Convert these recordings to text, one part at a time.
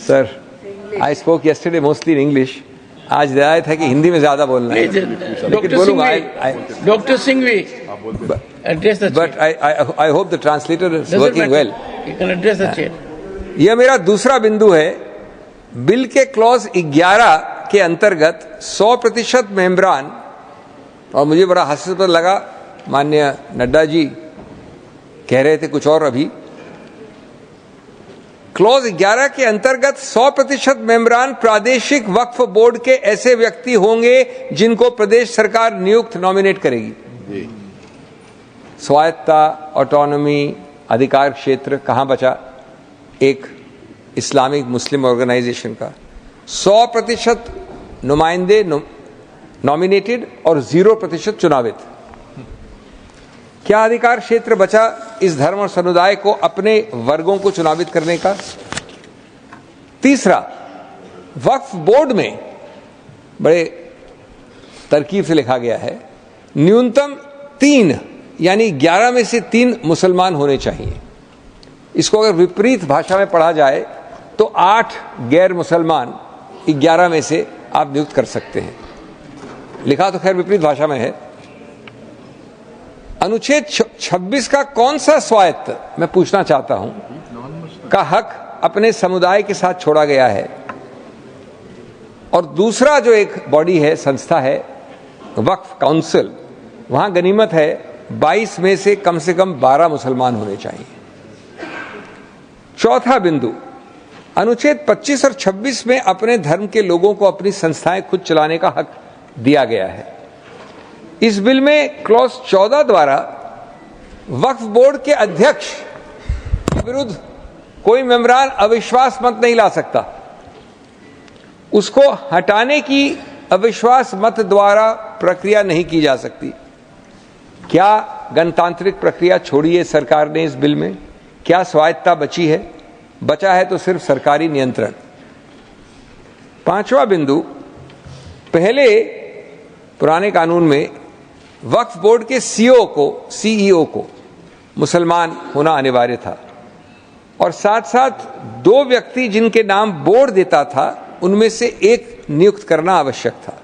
Sir, I spoke yesterday mostly in English. आज रियायत है कि हिंदी में ज्यादा बोलना है। लेकिन बोलूंगा। Doctor Singhvi, address the But I hope the translator is working well. You can address the chair. यह मेरा दूसरा बिंदु है। बिल के क्लॉज 11 के अंतर्गत 100% मेंबरान, और मुझे बड़ा हास्यास्पद लगा, माननीय नड्डा जी कह रहे थे कुछ और अभी, क्लॉज 11 के अंतर्गत 100% मेंबरान प्रादेशिक वक्फ बोर्ड के ऐसे व्यक्ति होंगे जिनको प्रदेश सरकार नियुक्त नॉमिनेट करेगी। स्वायत्तता, ऑटोनॉमी, अधिकार क्षेत्र कहां बचा एक इस्लामिक मुस्लिम ऑर्गेनाइजेशन का? 100% नुमाइंदे नॉमिनेटेड और 0% चुनावित। क्या अधिकार क्षेत्र बचा इस धर्म और समुदाय को अपने वर्गों को चुनावित करने का? तीसरा, वक्फ बोर्ड में बड़े तरकीब से लिखा गया है न्यूनतम 3 यानी 11 में से 3 मुसलमान होने चाहिए। इसको अगर विपरीत भाषा में पढ़ा जाए तो 8 गैर मुसलमान 11 में से आप नियुक्त कर सकते हैं। लिखा तो खैर विपरीत भाषा में है। अनुच्छेद 26 का कौन सा स्वायत्त, मैं पूछना चाहता हूं, का हक अपने समुदाय के साथ छोड़ा गया है? और दूसरा जो एक बॉडी है, संस्था है, वक्फ काउंसिल, वहां गनीमत है 22 में से कम 12 मुसलमान होने चाहिए। चौथा बिंदु, अनुच्छेद 25 और 26 में अपने धर्म के लोगों को अपनी संस्थाएं खुद चलाने का हक दिया गया है। इस बिल में क्लॉज 14 द्वारा वक्फ बोर्ड के अध्यक्ष के विरुद्ध कोई मेंबरान अविश्वास मत नहीं ला सकता। उसको हटाने की अविश्वास मत द्वारा प्रक्रिया नहीं की जा सकती। क्या गणतांत्रिक प्रक्रिया छोड़ी है सरकार ने इस बिल में? क्या स्वायत्तता बची है? बचा है तो सिर्फ सरकारी नियंत्रण। पांचवा बिंदु, पहले पुराने कानून में वक्फ बोर्ड के सीईओ को मुसलमान होना अनिवार्य था, और साथ साथ 2 व्यक्ति जिनके नाम बोर्ड देता था उनमें से एक नियुक्त करना आवश्यक था।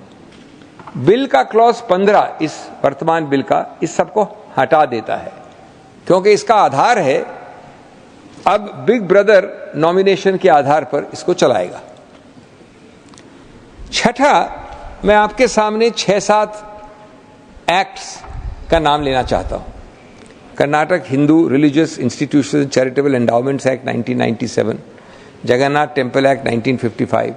बिल का क्लॉज 15 इस वर्तमान बिल का इस सबको हटा देता है, क्योंकि इसका आधार है अब बिग ब्रदर नॉमिनेशन के आधार पर इसको चलाएगा। छठा, मैं आपके सामने 6-7 एक्ट्स का नाम लेना चाहता हूं। Karnataka Hindu religious institution charitable endowments act 1997, Jagannath temple act 1955,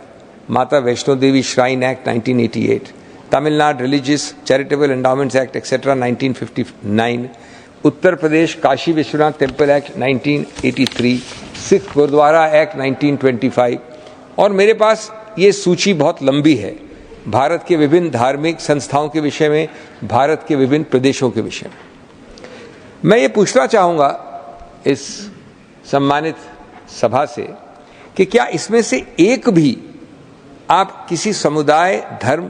Mata Vaishno Devi shrine act 1988, Tamil Nadu religious charitable endowments act etcetera 1959, Uttar Pradesh Kashi Vishwanath temple act 1983, Sikh gurdwara act 1925, और मेरे पास ये सूची बहुत लंबी है भारत के विभिन्न धार्मिक संस्थाओं के विषय में, भारत के विभिन्न प्रदेशों के विषय में। मैं ये पूछना चाहूंगा इस सम्मानित सभा से कि क्या इसमें से एक भी आप किसी समुदाय धर्म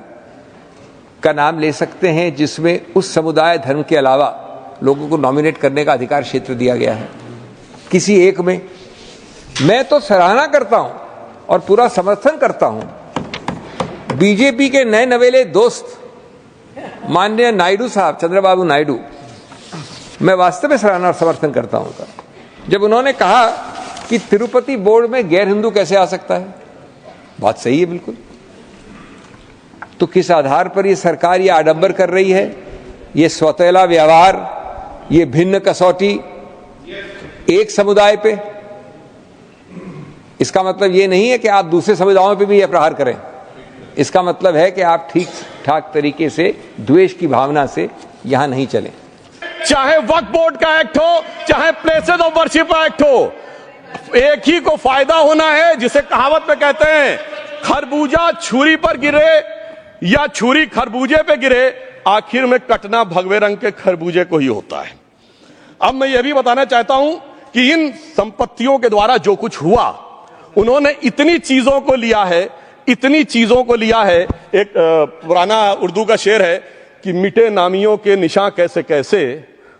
का नाम ले सकते हैं जिसमें उस समुदाय धर्म के अलावा लोगों को नॉमिनेट करने का अधिकार क्षेत्र दिया गया है? किसी एक में? मैं तो सराहना करता हूं और पूरा समर्थन करता हूं बीजेपी के नए नवेले दोस्त माननीय नायडू साहब, चंद्रबाबू नायडू, मैं वास्तव में सराहना और समर्थन करता हूं उनका, जब उन्होंने कहा कि तिरुपति बोर्ड में गैर हिंदू कैसे आ सकता है। बात सही है बिल्कुल। तो किस आधार पर ये सरकार ये आडंबर कर रही है, ये स्वतःला व्यवहार, ये भिन्न कसौटी एक समुदाय पे? इसका मतलब ये नहीं है कि आप दूसरे समुदायों पे भी यह प्रहार करें। इसका मतलब है कि आप ठीक ठाक तरीके से द्वेष की भावना से यहां नहीं चलें। चाहे वक्फ बोर्ड का एक्ट हो, चाहे प्लेसेस ऑफ वर्शिप एक्ट हो, एक ही को फायदा होना है, जिसे कहावत में कहते हैं खरबूजा छुरी पर गिरे या छुरी खरबूजे पे गिरे, आखिर में कटना भगवे रंग के खरबूजे को ही होता है। अब मैं यह भी बताना चाहता हूं कि इन संपत्तियों के द्वारा जो कुछ हुआ, उन्होंने इतनी चीजों को लिया है, इतनी चीजों को लिया है। एक पुराना उर्दू का शेर है कि मिटे नामियों के निशान कैसे कैसे,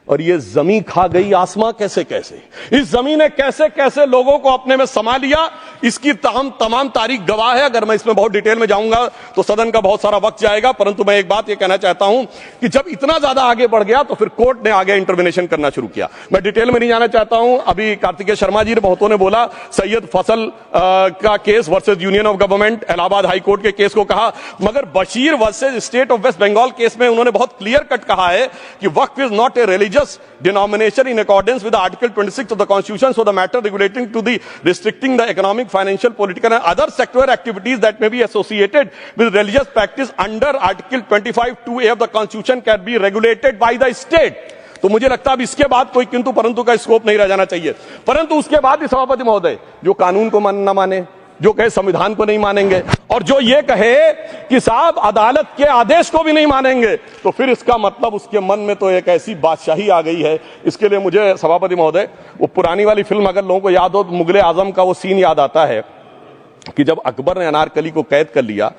और ये जमीन खा गई आसमां कैसे कैसे, इस जमीन ने कैसे कैसे लोगों को अपने में समा लिया, इसकी तमाम तारीख गवाह है। अगर मैं इसमें बहुत डिटेल में जाऊंगा तो सदन का बहुत सारा वक्त जाएगा, परंतु मैं एक बात ये कहना चाहता हूं कि जब इतना ज्यादा आगे बढ़ गया तो फिर कोर्ट ने आगे इंटरवेंशन करना शुरू किया। मैं डिटेल में नहीं जाना चाहता हूं। अभी कार्तिकेय शर्मा जी ने बहुतों ने बोला सैयद फैसल का case versus union of government, Allahabad high court के केस को कहा, मगर Bashir versus state of West Bengal case में उन्होंने बहुत क्लियर कट कहा है कि waqf is not a religious denomination in accordance with Article 26 of the Constitution, so the matter relating to the restricting the economic, financial, political and other sectoral activities that may be associated with religious practice under Article 25(2)(a) of the Constitution can be regulated by the state. तो मुझे लगता है अब इसके बाद कोई किंतु परंतु का स्कोप नहीं रह जाना चाहिए। परंतु उसके बाद भी सभापति महोदय जो कानून को न माने, जो कहे संविधान को नहीं मानेंगे और जो ये कहे कि साहब अदालत के आदेश को भी नहीं मानेंगे, तो फिर इसका मतलब उसके मन में तो एक ऐसी बादशाही आ गई है। इसके लिए मुझे सभापति महोदय वो पुरानी वाली फिल्म अगर लोगों को याद हो तो मुगले आजम का वो सीन याद आता है कि जब अकबर ने अनारकली को कैद कर लिया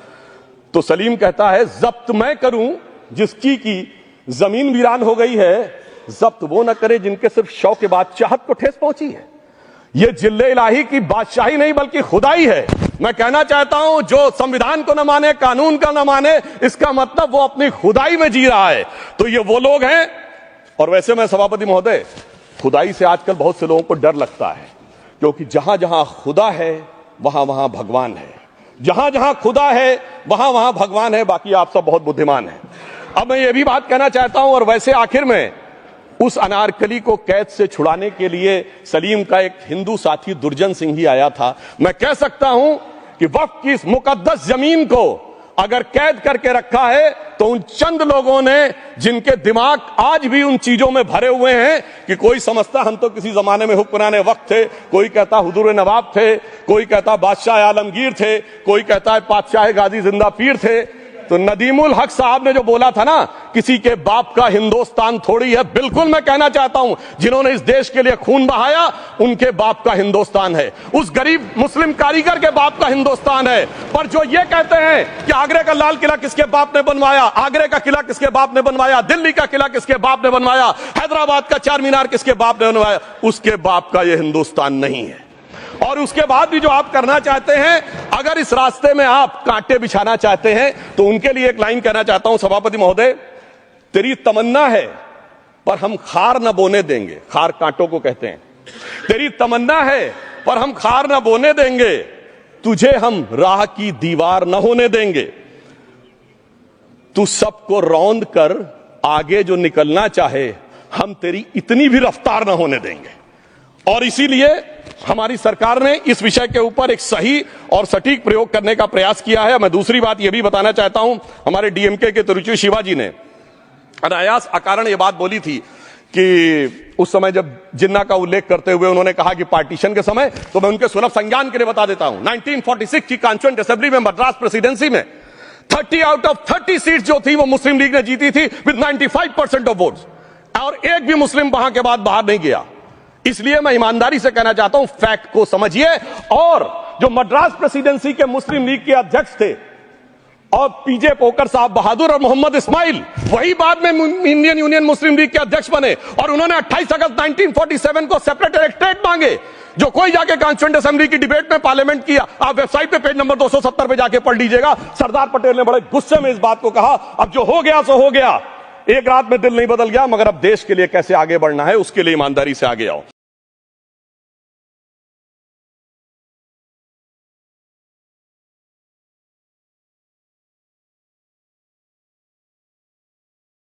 तो सलीम कहता है जब्त मैं करूं जिसकी की जमीन वीरान हो गई है, जब्त वो न करे जिनके सिर्फ शौक के बाद चाहत को ठेस पहुंची है। ये जिल्ले इलाही की बादशाही नहीं बल्कि खुदाई है। मैं कहना चाहता हूं जो संविधान को न माने, कानून का न माने, इसका मतलब वो अपनी खुदाई में जी रहा है। तो ये वो लोग हैं। और वैसे मैं सभापति महोदय खुदाई से आजकल बहुत से लोगों को डर लगता है, क्योंकि जहां जहां खुदा है वहां वहां भगवान है, जहां जहां खुदा है वहां वहां भगवान है। बाकी आप सब बहुत बुद्धिमान हैं। अब मैं ये भी बात कहना चाहता हूं, और वैसे आखिर में उस अनारकली को कैद से छुड़ाने के लिए सलीम का एक हिंदू साथी दुर्जन सिंह ही आया था। मैं कह सकता हूं कि वक्फ की इस मुकद्दस जमीन को अगर कैद करके रखा है तो उन चंद लोगों ने जिनके दिमाग आज भी उन चीजों में भरे हुए हैं कि कोई समझता हम तो किसी जमाने में हुक्मराने वक्त थे, कोई कहता हुजूर नवाब थे, कोई कहता बादशाह आलमगीर थे, कोई कहता है बादशाह गाजी जिंदा पीर थे। तो नदीमुल हक साहब ने जो बोला था ना, किसी के बाप का हिंदुस्तान थोड़ी है, बिल्कुल मैं कहना चाहता हूं जिन्होंने इस देश के लिए खून बहाया उनके बाप का हिंदुस्तान है, उस गरीब मुस्लिम कारीगर के बाप का हिंदुस्तान है। पर जो ये कहते हैं कि आगरे का लाल किला किसके बाप ने बनवाया, आगरे का किला किसके बाप ने बनवाया, दिल्ली का किला किसके बाप ने बनवाया, हैदराबाद का चार मीनार किसके बाप ने बनवाया, उसके बाप का यह हिंदुस्तान नहीं है। और उसके बाद भी जो आप करना चाहते हैं, अगर इस रास्ते में आप कांटे बिछाना चाहते हैं, तो उनके लिए एक लाइन कहना चाहता हूं सभापति महोदय, तेरी तमन्ना है पर हम खार न बोने देंगे, खार कांटों को कहते हैं, तेरी तमन्ना है पर हम खार न बोने देंगे, तुझे हम राह की दीवार न होने देंगे, तू सबको रौंद कर आगे जो निकलना चाहे हम तेरी इतनी भी रफ्तार न होने देंगे। और इसीलिए हमारी सरकार ने इस विषय के ऊपर एक सही और सटीक प्रयोग करने का प्रयास किया है। मैं दूसरी बात यह भी बताना चाहता हूं, हमारे डीएमके के तिरुचि शिवाजी ने अनायास अकारण यह बात बोली थी कि उस समय जब जिन्ना का उल्लेख करते हुए उन्होंने कहा कि पार्टीशन के समय, तो मैं उनके सुलभ संज्ञान के लिए बता देता हूं, 1946 की कॉन्स्टिट्यूएंट असेंबली में मद्रास प्रेसिडेंसी में 30 आउट ऑफ 30 सीट जो थी वो मुस्लिम लीग ने जीती थी विद 95% ऑफ वोट्स, और एक भी मुस्लिम वहां के बाद बाहर नहीं गया। इसलिए मैं ईमानदारी से कहना चाहता हूं, फैक्ट को समझिए। और जो मद्रास प्रेसिडेंसी के मुस्लिम लीग के अध्यक्ष थे और पीजे पोकर साहब बहादुर और मोहम्मद इस्माइल, वही बाद में इंडियन यूनियन मुस्लिम लीग के अध्यक्ष बने, और उन्होंने 28 अगस्त 1947 को सेपरेट इलेक्टोरेट मांगे, जो कोई जाके कॉन्स्टिट्यूएंट असेंबली की डिबेट में पार्लियामेंट किया। आप वेबसाइट पे पेज नंबर 270 पे जाके पढ़ लीजिएगा। सरदार पटेल ने बड़े गुस्से में इस बात को कहा, अब जो हो गया सो हो गया, एक रात में दिल नहीं बदल गया, मगर अब देश के लिए कैसे आगे बढ़ना है उसके लिए ईमानदारी से आगे आओ।